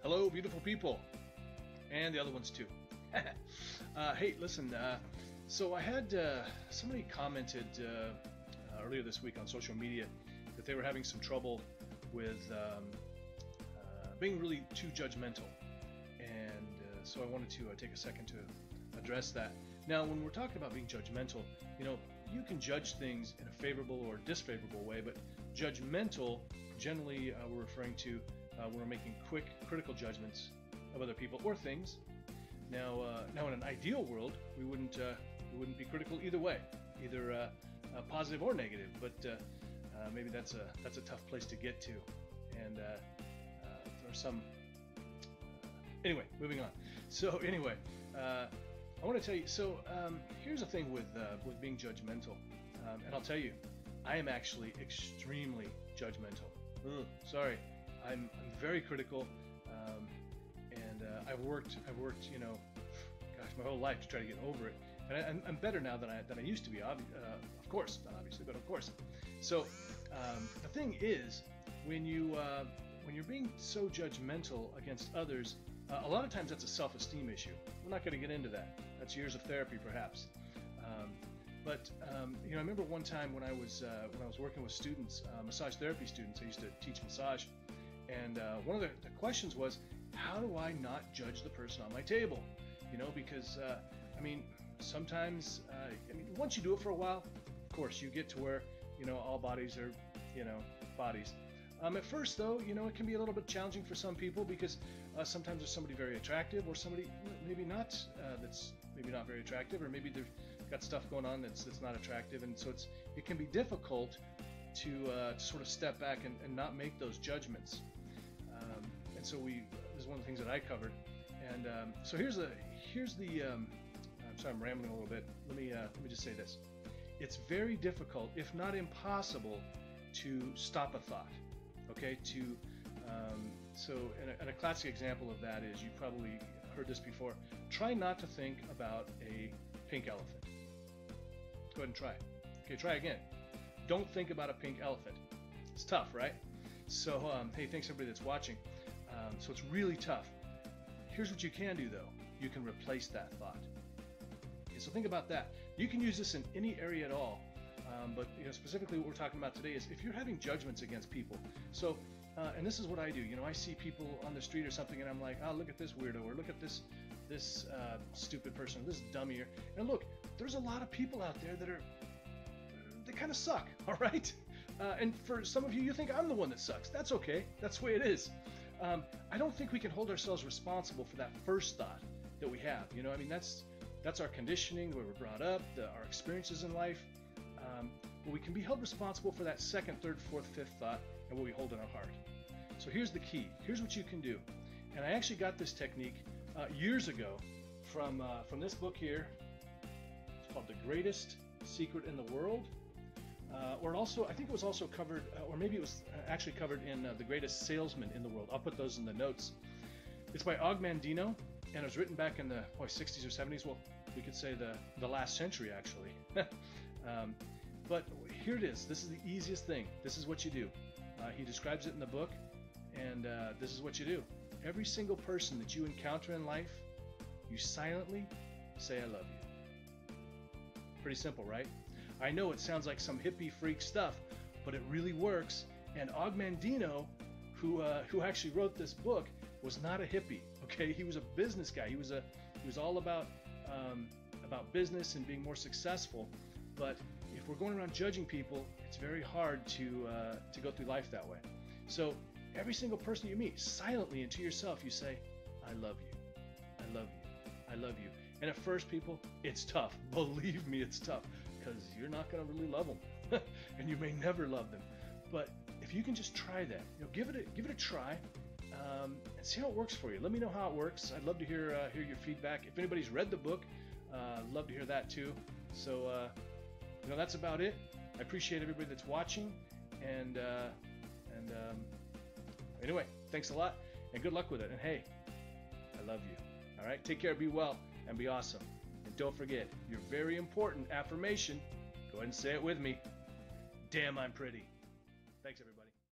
Hello, beautiful people, and the other ones too. Hey, listen, so I had somebody commented earlier this week on social media that they were having some trouble with being really too judgmental, and so I wanted to take a second to address that. Now, when we're talking about being judgmental, you can judge things in a favorable or disfavorable way, but judgmental, generally we're referring to when we're making quick, critical judgments of other people or things. Now in an ideal world, we wouldn't be critical either way, either positive or negative. But maybe that's a tough place to get to, and there are some. Anyway, moving on. So anyway, I want to tell you. So here's the thing with being judgmental, and I'll tell you, I am actually extremely judgmental. Sorry, I'm very critical, and I've worked, gosh, my whole life to try to get over it. And I'm better now than I used to be. Of course, not obviously, but of course. So the thing is, when you're being so judgmental against others, a lot of times that's a self-esteem issue. We're not going to get into that. That's years of therapy, perhaps. But I remember one time when I was working with students, massage therapy students. I used to teach massage, and one of the questions was, how do I not judge the person on my table? Because sometimes, once you do it for a while, of course, you get to where all bodies are bodies. At first, though, it can be a little bit challenging for some people because sometimes there's somebody very attractive, or somebody maybe not that's maybe not very attractive, or maybe they've got stuff going on that's not attractive, and so it can be difficult to sort of step back and not make those judgments. And so this is one of the things that I covered. And so here's the. I'm sorry, I'm rambling a little bit. Let me just say this. It's very difficult, if not impossible, to stop a thought. Okay, and a classic example of that is, you probably heard this before. Try not to think about a pink elephant. Go ahead and try it. Okay, try again. Don't think about a pink elephant. It's tough, right? So, hey, thanks everybody that's watching. So it's really tough. Here's what you can do, though. You can replace that thought. Okay, so think about that. You can use this in any area at all. But specifically what we're talking about today is if you're having judgments against people. So, and this is what I do. I see people on the street or something, and I'm like, oh, look at this weirdo, or look at this stupid person, this dummy. And look, there's a lot of people out there they kind of suck, all right? And for some of you, you think I'm the one that sucks. That's okay. That's the way it is. I don't think we can hold ourselves responsible for that first thought that we have. That's our conditioning, where we're brought up, our experiences in life. But we can be held responsible for that second, third, fourth, fifth thought and what we hold in our heart. So here's the key. Here's what you can do. And I actually got this technique years ago from this book here. It's called The Greatest Secret in the World. I think it was also covered, or maybe it was actually covered in The Greatest Salesman in the World. I'll put those in the notes. It's by Og Mandino, and it was written back in the 60s or 70s. Well, we could say the last century, actually. But here it is. This is the easiest thing. This is what you do. He describes it in the book, and this is what you do. Every single person that you encounter in life, you silently say, I love you. Pretty simple, right? I know it sounds like some hippie freak stuff, but it really works. And Og Mandino, who actually wrote this book, was not a hippie. Okay, he was a business guy. He was all about business and being more successful. But if we're going around judging people, it's very hard to go through life that way. So every single person you meet, silently and to yourself, you say, I love you, I love you, I love you. And at first, people, it's tough. Believe me, it's tough, because you're not going to really love them, and you may never love them. But if you can just try that, give it a try, and see how it works for you. Let me know how it works. I'd love to hear your feedback. If anybody's read the book, I'd love to hear that too. So that's about it. I appreciate everybody that's watching, and anyway, thanks a lot, and good luck with it. And hey, I love you. All right, take care, be well, and be awesome. And don't forget your very important affirmation. Go ahead and say it with me. Damn, I'm pretty. Thanks, everybody.